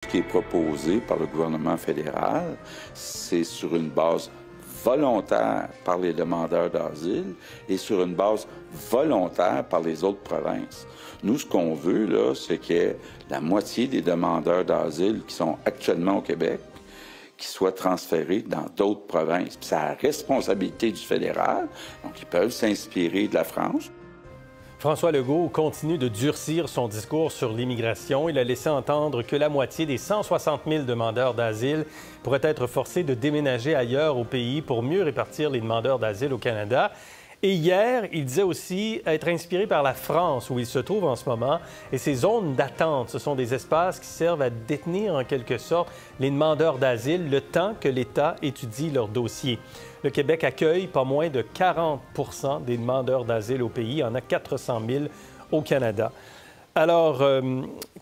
Ce qui est proposé par le gouvernement fédéral, c'est sur une base volontaire par les demandeurs d'asile et sur une base volontaire par les autres provinces. Nous, ce qu'on veut, là, c'est que la moitié des demandeurs d'asile qui sont actuellement au Québec qui soient transférés dans d'autres provinces. Puis c'est la responsabilité du fédéral, donc ils peuvent s'inspirer de la France. François Legault continue de durcir son discours sur l'immigration. Il a laissé entendre que la moitié des 160 000 demandeurs d'asile pourraient être forcés de déménager ailleurs au pays pour mieux répartir les demandeurs d'asile au Canada. Et hier, il disait aussi être inspiré par la France, où il se trouve en ce moment. Et ces zones d'attente, ce sont des espaces qui servent à détenir en quelque sorte les demandeurs d'asile le temps que l'État étudie leur dossier. Le Québec accueille pas moins de 40 des demandeurs d'asile au pays. Il y en a 400 000 au Canada. Alors,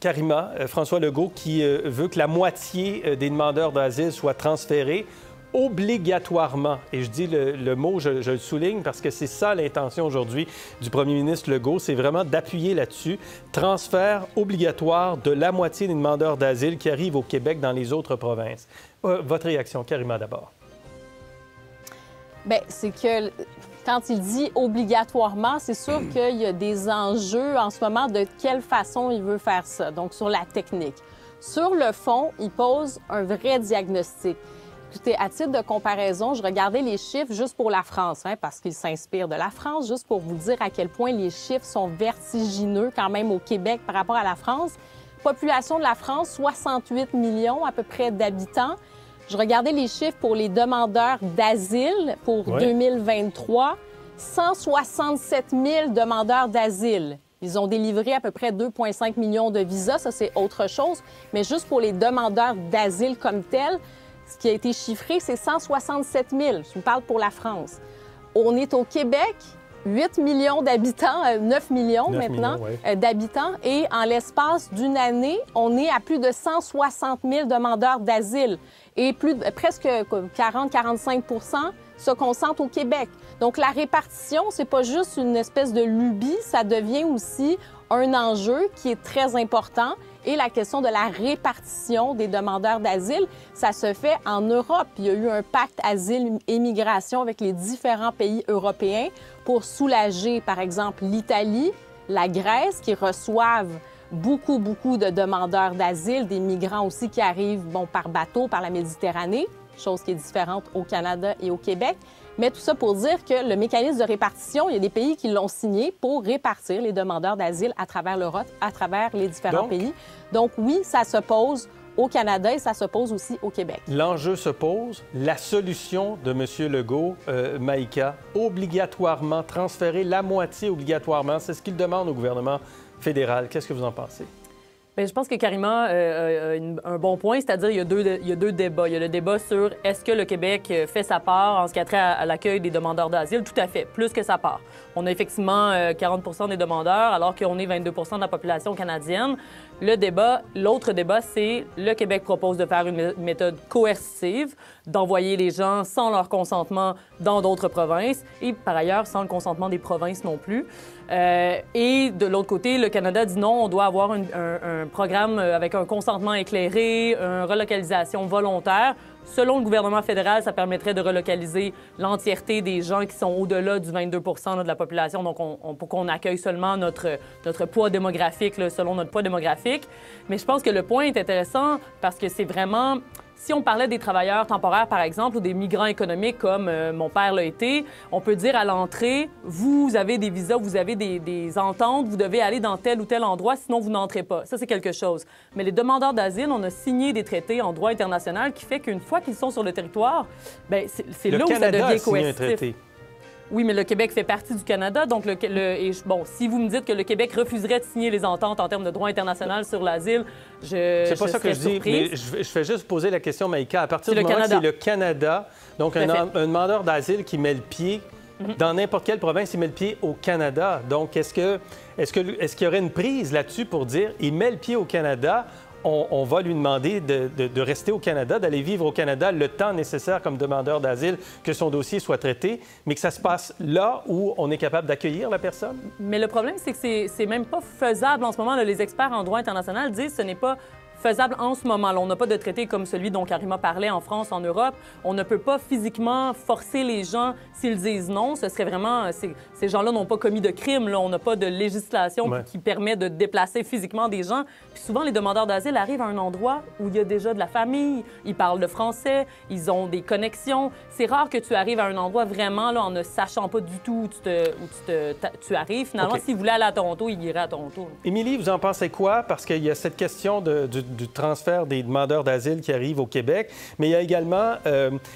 Karima, François Legault qui veut que la moitié des demandeurs d'asile soient transférés obligatoirement. Et je dis le mot, je le souligne parce que c'est ça l'intention aujourd'hui du premier ministre Legault, c'est vraiment d'appuyer là-dessus. Transfert obligatoire de la moitié des demandeurs d'asile qui arrivent au Québec dans les autres provinces. Votre réaction, Karima, d'abord? Bien, c'est que quand il dit obligatoirement, c'est sûr qu'il y a des enjeux en ce moment de quelle façon il veut faire ça, donc sur la technique. Sur le fond, il pose un vrai diagnostic. Écoutez, à titre de comparaison, je regardais les chiffres juste pour la France, parce qu'il s'inspire de la France, juste pour vous dire à quel point les chiffres sont vertigineux quand même au Québec par rapport à la France. Population de la France, 68 millions à peu près d'habitants. Je regardais les chiffres pour les demandeurs d'asile pour 2023. 167 000 demandeurs d'asile. Ils ont délivré à peu près 2,5 millions de visas. Ça, c'est autre chose. Mais juste pour les demandeurs d'asile comme tels, ce qui a été chiffré, c'est 167 000. Je vous parle pour la France. On est au Québec, 8 millions d'habitants, 9 millions maintenant d'habitants. Et en l'espace d'une année, on est à plus de 160 000 demandeurs d'asile. Et presque 40-45 se concentrent au Québec. Donc, la répartition, c'est pas juste une espèce de lubie, ça devient aussi un enjeu qui est très important. Et la question de la répartition des demandeurs d'asile, ça se fait en Europe. Il y a eu un pacte asile et migration avec les différents pays européens pour soulager, par exemple, l'Italie, la Grèce, qui reçoivent beaucoup de demandeurs d'asile, des migrants aussi qui arrivent par bateau, par la Méditerranée, chose qui est différente au Canada et au Québec. Mais tout ça pour dire que le mécanisme de répartition, il y a des pays qui l'ont signé pour répartir les demandeurs d'asile à travers l'Europe, à travers les différents pays. Donc oui, ça se pose au Canada et ça se pose aussi au Québec. L'enjeu se pose. La solution de M. Legault, Maïka, obligatoirement transférer la moitié obligatoirement, c'est ce qu'il demande au gouvernement fédéral. Qu'est-ce que vous en pensez? Bien, je pense que Karima a un bon point, c'est-à-dire il y a deux débats. Il y a le débat sur est-ce que le Québec fait sa part en ce qui a trait à l'accueil des demandeurs d'asile? Tout à fait, plus que sa part. On a effectivement 40 des demandeurs, alors qu'on est 22 de la population canadienne. L'autre débat, c'est le Québec propose de faire une méthode coercitive, d'envoyer les gens sans leur consentement dans d'autres provinces et, par ailleurs, sans le consentement des provinces non plus. Et de l'autre côté, le Canada dit non, on doit avoir un programme avec un consentement éclairé, une relocalisation volontaire. Selon le gouvernement fédéral, ça permettrait de relocaliser l'entièreté des gens qui sont au-delà du 22 de la population, donc pour qu'on accueille seulement notre poids démographique, selon notre poids démographique. Mais je pense que le point est intéressant parce que c'est vraiment... Si on parlait des travailleurs temporaires, par exemple, ou des migrants économiques comme mon père l'a été, on peut dire à l'entrée, vous avez des visas, vous avez des ententes, vous devez aller dans tel ou tel endroit, sinon vous n'entrez pas. Ça, c'est quelque chose. Mais les demandeurs d'asile, on a signé des traités en droit international qui fait qu'une fois qu'ils sont sur le territoire, bien, c'est là où ça devient coercitif. Oui, mais le Québec fait partie du Canada, donc si vous me dites que le Québec refuserait de signer les ententes en termes de droit international sur l'asile, c'est pas ça que je dis, mais je fais juste poser la question, Maïka. À partir du moment où c'est le Canada, donc un demandeur d'asile qui met le pied dans n'importe quelle province, il met le pied au Canada. Donc, est-ce qu'il y aurait une prise là-dessus pour dire, il met le pied au Canada, on va lui demander de rester au Canada, d'aller vivre au Canada le temps nécessaire comme demandeur d'asile, que son dossier soit traité, mais que ça se passe là où on est capable d'accueillir la personne? Mais le problème, c'est que c'est même pas faisable en ce moment. Là, les experts en droit international disent que ce n'est pas faisable en ce moment-là. On n'a pas de traité comme celui dont Karima parlait en France, en Europe. On ne peut pas physiquement forcer les gens s'ils disent non. Ce serait vraiment... Ces gens-là n'ont pas commis de crime. Là. On n'a pas de législation qui permet de déplacer physiquement des gens. Puis souvent, les demandeurs d'asile arrivent à un endroit où il y a déjà de la famille, ils parlent le français, ils ont des connexions. C'est rare que tu arrives à un endroit vraiment là, en ne sachant pas du tout où tu arrives. Finalement, s'ils voulaient aller à Toronto, ils iraient à Toronto. Émilie, vous en pensez quoi? Parce qu'il y a cette question du transfert des demandeurs d'asile qui arrivent au Québec, mais il y a également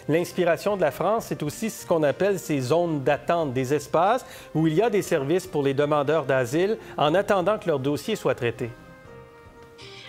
l'inspiration de la France, c'est aussi ce qu'on appelle ces zones d'attente, des espaces où il y a des services pour les demandeurs d'asile en attendant que leur dossier soit traité.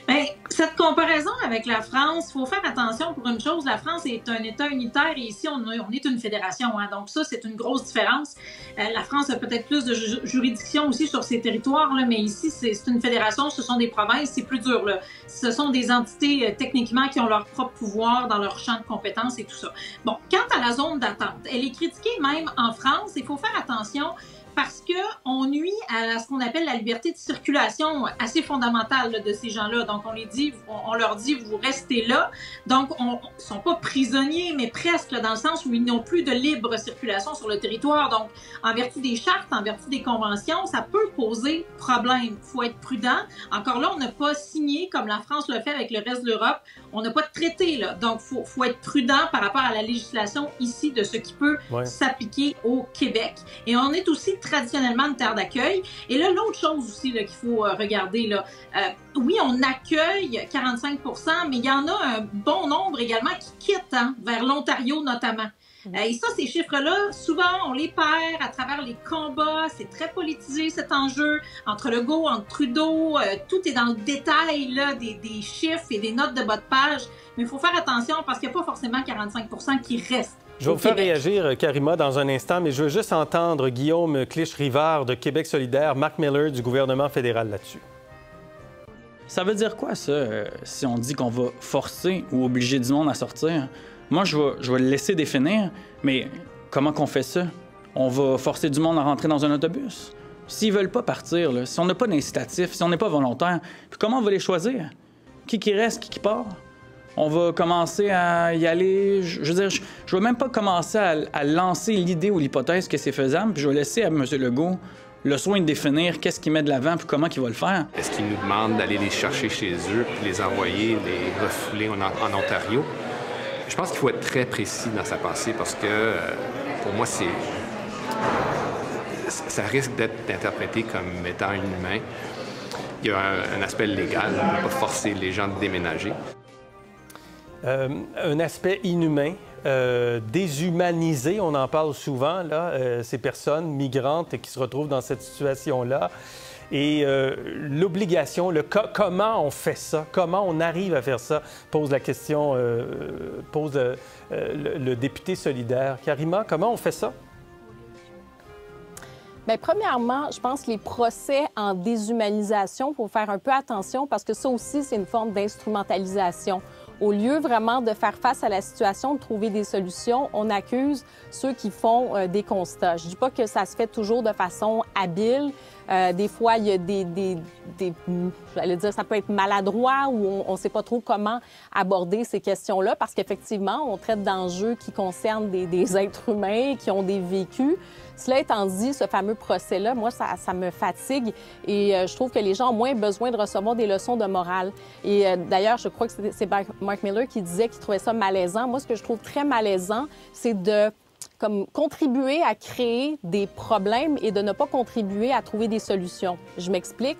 Bien, cette comparaison avec la France, il faut faire attention pour une chose. La France est un État unitaire et ici, on est une fédération. Hein, donc ça, c'est une grosse différence. La France a peut-être plus de juridiction aussi sur ses territoires, là, mais ici, c'est une fédération, ce sont des provinces, c'est plus dur. Là. Ce sont des entités techniquement qui ont leur propre pouvoir dans leur champ de compétences et tout ça. Bon, quant à la zone d'attente, elle est critiquée même en France. Il faut faire attention parce qu'on nuit à ce qu'on appelle la liberté de circulation assez fondamentale là, de ces gens-là. Donc, on leur dit, vous restez là. Donc, ils ne sont pas prisonniers, mais presque là, dans le sens où ils n'ont plus de libre circulation sur le territoire. Donc, en vertu des chartes, en vertu des conventions, ça peut poser problème. Il faut être prudent. Encore là, on n'a pas signé, comme la France le fait avec le reste de l'Europe, on n'a pas de traité. Là. Donc, il faut être prudent par rapport à la législation ici de ce qui peut s'appliquer au Québec. Et on est aussi traditionnellement une terre d'accueil. Et là, l'autre chose aussi qu'il faut regarder, là, oui, on accueille 45 %, mais il y en a un bon nombre également qui quittent vers l'Ontario notamment. Et ça, ces chiffres-là, souvent, on les perd à travers les combats. C'est très politisé, cet enjeu. Entre Legault, entre Trudeau, tout est dans le détail là, des chiffres et des notes de bas de page. Mais il faut faire attention parce qu'il n'y a pas forcément 45 % qui restent. Je vais vous faire réagir, Karima, dans un instant, mais je veux juste entendre Guillaume Clich-Rivard de Québec solidaire, Marc Miller du gouvernement fédéral là-dessus. Ça veut dire quoi, ça, si on dit qu'on va forcer ou obliger du monde à sortir? Moi, je vais le laisser définir, mais comment qu'on fait ça? On va forcer du monde à rentrer dans un autobus? S'ils veulent pas partir, là, si on n'a pas d'incitatif, si on n'est pas volontaire, puis comment on va les choisir? Qui reste, qui part? On va commencer à y aller. Je veux dire, je vais même pas commencer à lancer l'idée ou l'hypothèse que c'est faisable, puis je vais laisser à M. Legault le soin de définir qu'est-ce qu'il met de l'avant puis comment il va le faire. Est-ce qu'il nous demande d'aller les chercher chez eux puis les envoyer, les refouler en Ontario? Je pense qu'il faut être très précis dans sa pensée parce que, pour moi, ça risque d'être interprété comme étant inhumain. Il y a un aspect légal, on ne peut pas forcer les gens de déménager. Un aspect inhumain, déshumanisé, on en parle souvent, là, ces personnes migrantes qui se retrouvent dans cette situation-là. Et l'obligation, comment on fait ça, comment on arrive à faire ça, pose la question, pose le député solidaire. Karima, comment on fait ça? Bien, premièrement, je pense que les procès en déshumanisation, il faut faire un peu attention parce que ça aussi, c'est une forme d'instrumentalisation. Au lieu vraiment de faire face à la situation, de trouver des solutions, on accuse ceux qui font des constats. Je ne dis pas que ça se fait toujours de façon habile. Des fois, il y a j'allais dire, ça peut être maladroit ou on ne sait pas trop comment aborder ces questions-là parce qu'effectivement, on traite d'enjeux qui concernent des êtres humains, qui ont des vécus. Cela étant dit, ce fameux procès-là, moi, ça me fatigue et je trouve que les gens ont moins besoin de recevoir des leçons de morale. Et d'ailleurs, je crois que c'est Mark Miller qui disait qu'il trouvait ça malaisant. Moi, ce que je trouve très malaisant, c'est de contribuer à créer des problèmes et de ne pas contribuer à trouver des solutions. Je m'explique.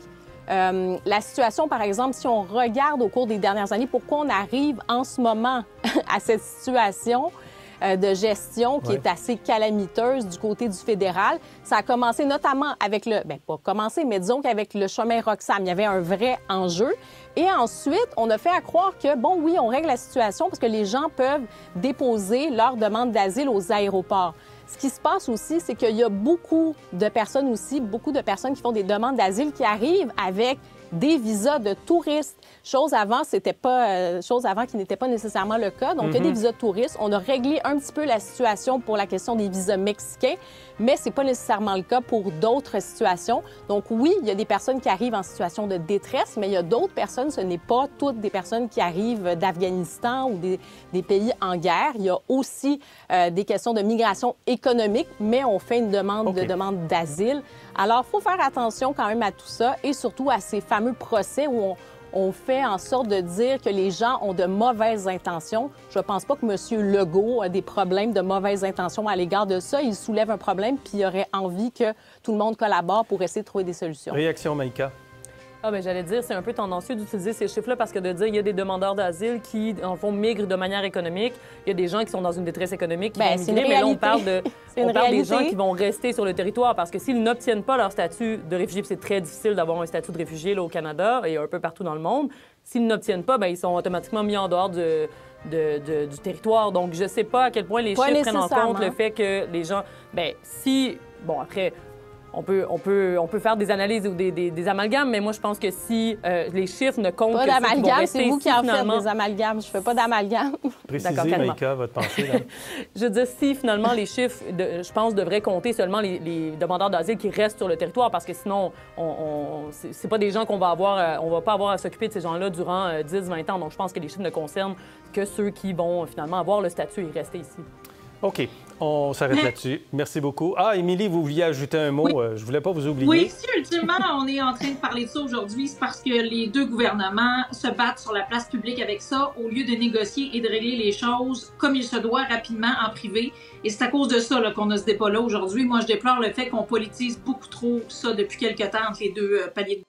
La situation, par exemple, si on regarde au cours des dernières années, pourquoi on arrive en ce moment à cette situation de gestion qui est assez calamiteuse du côté du fédéral. Ça a commencé notamment avec pas commencé, mais disons qu'avec le chemin Roxham, il y avait un vrai enjeu. Et ensuite, on a fait à croire que, bon, oui, on règle la situation parce que les gens peuvent déposer leur demande d'asile aux aéroports. Ce qui se passe aussi, c'est qu'il y a beaucoup de personnes qui font des demandes d'asile qui arrivent avec des visas de touristes. Chose avant qui n'était pas nécessairement le cas. Donc, il y a des visas de touristes. On a réglé un petit peu la situation pour la question des visas mexicains, mais ce n'est pas nécessairement le cas pour d'autres situations. Donc, oui, il y a des personnes qui arrivent en situation de détresse, mais il y a d'autres personnes, ce n'est pas toutes des personnes qui arrivent d'Afghanistan ou des pays en guerre. Il y a aussi des questions de migration économique, mais on fait une demande d'asile. Alors, il faut faire attention quand même à tout ça et surtout à ces fameux procès où on fait en sorte de dire que les gens ont de mauvaises intentions. Je ne pense pas que M. Legault a des problèmes de mauvaises intentions à l'égard de ça. Il soulève un problème, puis il aurait envie que tout le monde collabore pour essayer de trouver des solutions. Réaction, Maïka. Ah, ben j'allais dire, c'est un peu tendancieux d'utiliser ces chiffres-là parce que de dire il y a des demandeurs d'asile qui, en fond, migrent de manière économique. Il y a des gens qui sont dans une détresse économique qui vont migrer, mais là, on parle des gens qui vont rester sur le territoire parce que s'ils n'obtiennent pas leur statut de réfugié, puis c'est très difficile d'avoir un statut de réfugié là, au Canada et un peu partout dans le monde, s'ils n'obtiennent pas, bien, ils sont automatiquement mis en dehors du territoire. Donc, je ne sais pas à quel point les chiffres prennent en compte le fait que les gens... Bien, si... Bon, après... On peut faire des analyses ou des amalgames, mais moi, je pense que si les chiffres ne comptent pas que d'amalgame, c'est vous qui en faites des amalgames. Je ne fais pas d'amalgame. Précisez, Maïka, votre pensée. Là. Je veux dire, si finalement les chiffres, je pense, devraient compter seulement les demandeurs d'asile qui restent sur le territoire, parce que sinon, c'est pas des gens qu'on va avoir, on va pas avoir à s'occuper de ces gens-là durant 10-20 ans. Donc, je pense que les chiffres ne concernent que ceux qui vont finalement avoir le statut et rester ici. OK. On s'arrête là-dessus. Merci beaucoup. Ah, Émilie, vous vouliez ajouter un mot. Je ne voulais pas vous oublier. Oui, si ultimement on est en train de parler de ça aujourd'hui, c'est parce que les deux gouvernements se battent sur la place publique avec ça au lieu de négocier et de régler les choses comme il se doit rapidement en privé. Et c'est à cause de ça qu'on a ce débat-là aujourd'hui. Moi, je déplore le fait qu'on politise beaucoup trop ça depuis quelque temps entre les deux paliers de